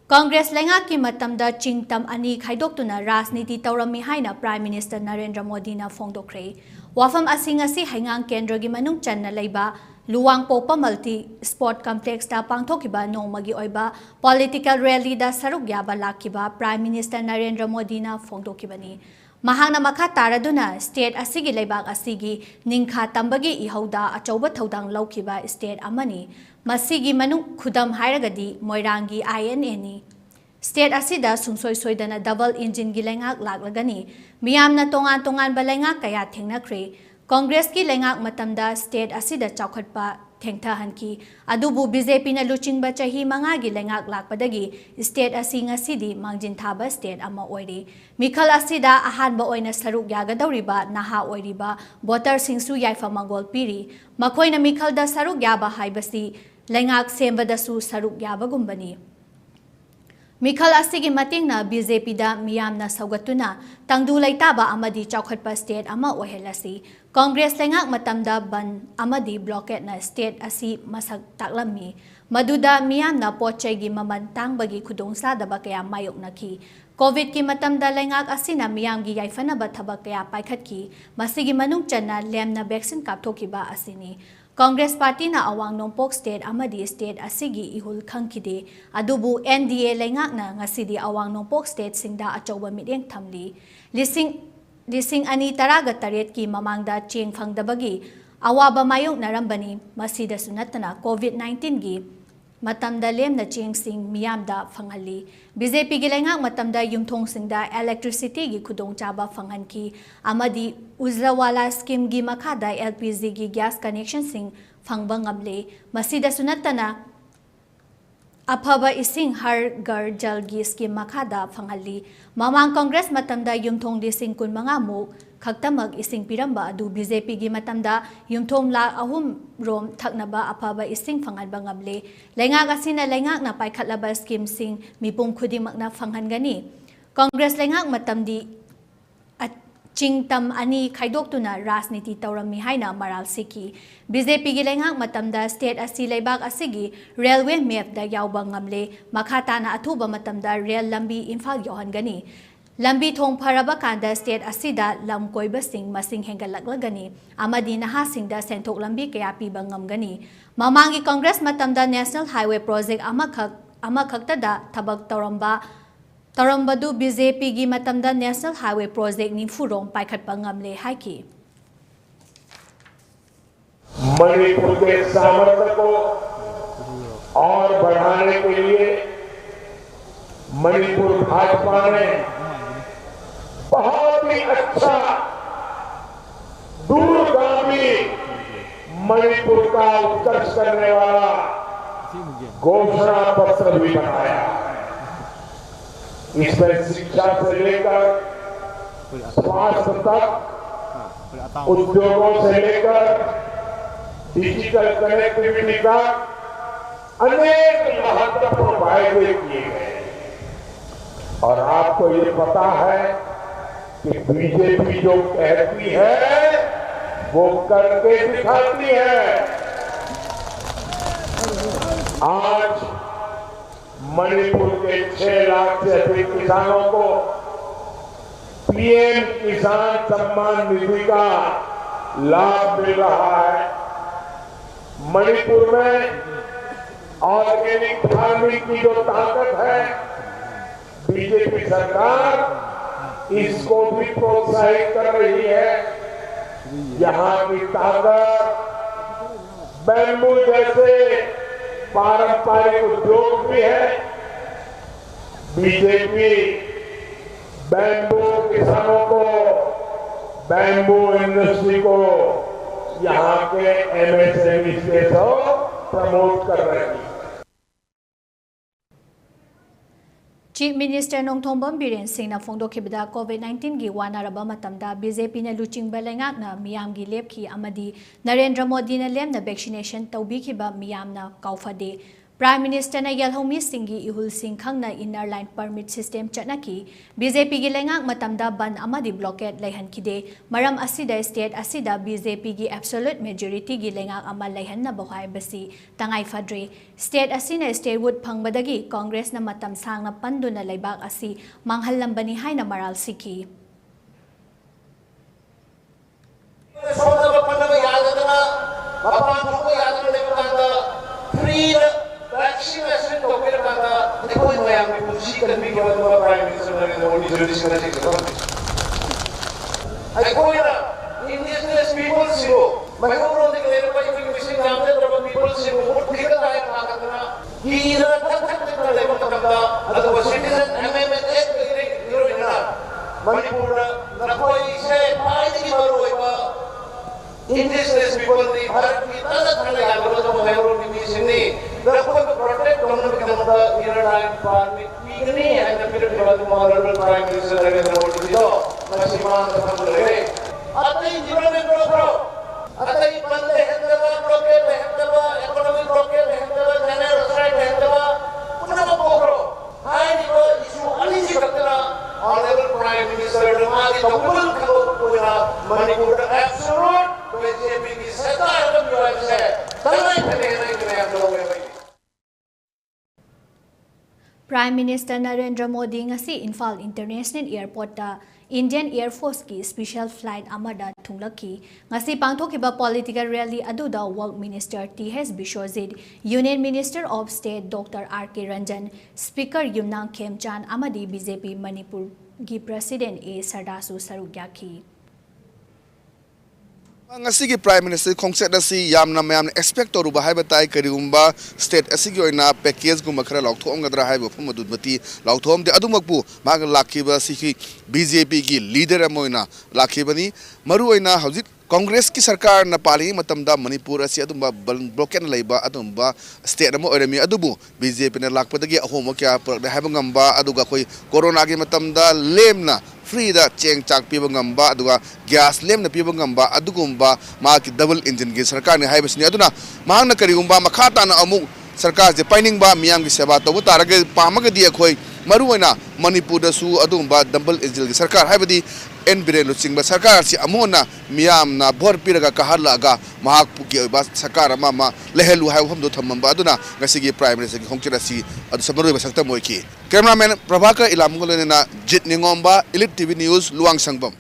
Congress Leingak ki Matam Da Ching Tam ani Khaidoktuna Rajniti Tourami HAINA Prime Minister Narendra Modi na FONGDOKHRE. Wafam asing asi Haingang Kendra gi manung chan na leiba Luwang Popa Multi Sport Complex da pangthokiba nongmagi oiba political rally da saruk yaba lakiba Prime Minister Narendra Modi na FONGDOKIBani. Mahangna makha taraduna state asigi leibak asigi ningkha tambagi ihauda achauba thodang laukiba state amani masigi manung khudam hairagadi moirangi INA ni state asida sungsoi soidana double engine gi Leingak laklagani miyamna tongan ba Leingak kaya thengnakre Congress ki Leingak matamda state asida chaukhatpa thengthahanki adubu BJP na luchingba chahi manga gi Leingak lakpadagi state asi ngasidi mangjin thaba state ama oiri mikhal asida ahanba oina saruk yagadawriba naha oiriba voter singsu yaifa mangol piri makoina mikhal da saruk yaba haibasi Leingak sembadasu saruk yabagumbani Mikhal asigi matingna BJP da miyamna saugatuna tangdu laitaba amadi chaukhatpa state ama ohelasi Congress Leingak matamda ban amadi blockade na state asi masak taklami maduda miyamna pochai gi maman tangbagi khudongsadaba kaya mayoknaki COVID ki matamda Leingak asina miyam gi yaifanaba thabak kaya paikhatki masigi manung channa lemna vaccine kapthokiba asini Congress Party na awang nongpok state amadi state asigi ihul khangkide adubu NDA Leingak na ngasidi awang nongpok state singda achauba miteng thamli lising ani taraga taret ki mamangda cheng phangdabagi awaba mayong narambani masida sunatana COVID-19 gi matamda lemna cheng sing miyamda phanghali BJP gi Leingak matamda yumthong singda electricity gi khudong chaba phanghanki amadi Ujjwala scheme gi makhada LPG gi gas connection sing phangba ngamle masida sunatana aphaba ising har gar jal gi scheme makhada phanghali mamang Congress matamda yumthong lising kun manga mu khaktamag ising piramba adu BJP gi matamda yumthom la ahum rom thaknaba aphaba ising phanganba ngamle Leingak asina Leingak na paikhatlaba scheme sing mipum khudimak na phanghangani Congress Leingak matamdi Ching Tam ani Khaidoktuna Rajniti Tourami HAINA maral siki BJP gi Leingak matamda state asi leibak asigi railway map da yawba ngamle makhata na athuba matamda rail lambi Imphal yohangani lambi thong pharaba kanda state asida lam koiba sing masing hengalaklagani amadi naha singda senthok lambi kaya piba ngamgani mamangi Congress matamda national highway project amakhaktada thabak Tarambadu BJP gi matamda National Highway Project ni furong paikhatpa ngamle haiki Manipur के सामर्थ्य को और बढ़ाने के लिए मणिपुर भाजपा ने बहुत ही अच्छा दूरगामी मणिपुर का उत्कर्ष करने वाला घोषणा पत्र भी बनाया इसमें शिक्षा से लेकर स्वास्थ्य तक उद्योगों से लेकर डिजिटल कनेक्टिविटी तक अनेक महत्वपूर्ण वायदे किए गए और आपको ये पता है कि बीजेपी जो कहती है वो करके दिखाती है आज मणिपुर के 6 लाख से अधिक किसानों को पीएम किसान सम्मान निधि का लाभ मिल रहा है मणिपुर में ऑर्गेनिक फार्मिंग की जो ताकत है बीजेपी सरकार इसको भी प्रोत्साहित कर रही है यहाँ की ताकत बैम्बू जैसे पारंपरिक उद्योग भी है बीजेपी बैम्बू किसानों को बैम्बू इंडस्ट्री को यहाँ के MSME से तो प्रमोट कर रही है Chief Minister Nongthombam Biren Singh na FONGDOKHRE COVID-19 gi wanaraba matamda BJP na luchingba Leingak na miyam gi lepki amadi Narendra Modi na lem na vaccination tawbikhiba miyam na kaufade Prime Minister na yalhomi singi ihul singkhang na inner line permit system chatnaki BJP gi Leingak Matam Da ban amadi blockade laihan kide maram asida state asida BJP gi absolute majority gi Leingak ama laihan na bahai basi tangai fadre state asina state would phangbadagi Congress na matam sang na pandu na laibak asi manghalambani haina maral siki Vaccination token kata, dekho ini yang dipuji kermi kepada Prime Minister Narendra Modi jurisdiction nasi kesana. Aku ina, indigenous people siro, mereka orang di kelihatan macam ini mesti nampak berapa people siro, kita tak yang kata kena, kita tak kita lepas kata, atau citizen amendment act ini ina, Manipur, nakoi se, paling ini baru apa, indigenous people ni, Bharat kita tak pernah yang berada di bawah ini sini. Therefore, to protect the inner line permit, ini hanya period kepada Honorable Prime Minister Narendra Modi itu masih mantap boleh. Atai development program, atai pandai hendaba program, hendaba economic program, hendaba general strike, hendaba punah program. Hai ni isu alisi katna Honorable Prime Minister Narendra Modi kalau punya Manipur absolute BJP ki सरकार तो युवा से तलाई पहले yang dong. Prime Minister Narendra Modi ngasi Infal International Airport da Indian Air Force ki special flight amada thunglaki ngasi pangthokiba political rally aduda Work Minister T.H. Bishojit, Union Minister of State Dr. R.K. Ranjan, Speaker Yumnang Khemchan amadi BJP Manipur gi President A. Sardasu Sarugyaki. Ngasi Prime Minister kongset asi yamna mayam expect toru bahai batai kariumba state asigi oina package gumba khara laukthom gadra hai bofum adubati laukthom de adumakpu mag lakhiba siki BJP ki leader amoina lakhibani maru oina haujit Congress ki sarkar na pali matam da Manipur asi adumba blockade leiba adumba state amo oremi adubu BJP na lakpadagi ahoma kya hai ngamba aduga khoi corona gi matam da lemna free da cheng chak piba ngamba aduga gas lem na piba ngamba adugumba ma ki double engine gi sarkar ni hai basni aduna mahang na karigumba makhata na amu sarkar je paining ba miyam gi seba to tarage pamaga di khoi maruina Manipur da su adumba double engine gi sarkar hai badi en birelo chingba sarkar si amona miyam na bor piraga kaharla ga mahak puki ba sarkar ma lehelu hai hom do thammamba aduna ngasi gi prime minister gi hongchira si adu samroi ba sakta moi ki cameraman Prabhakar Ilamgolena Jit Ningomba ELITETV News Luang Sangbam.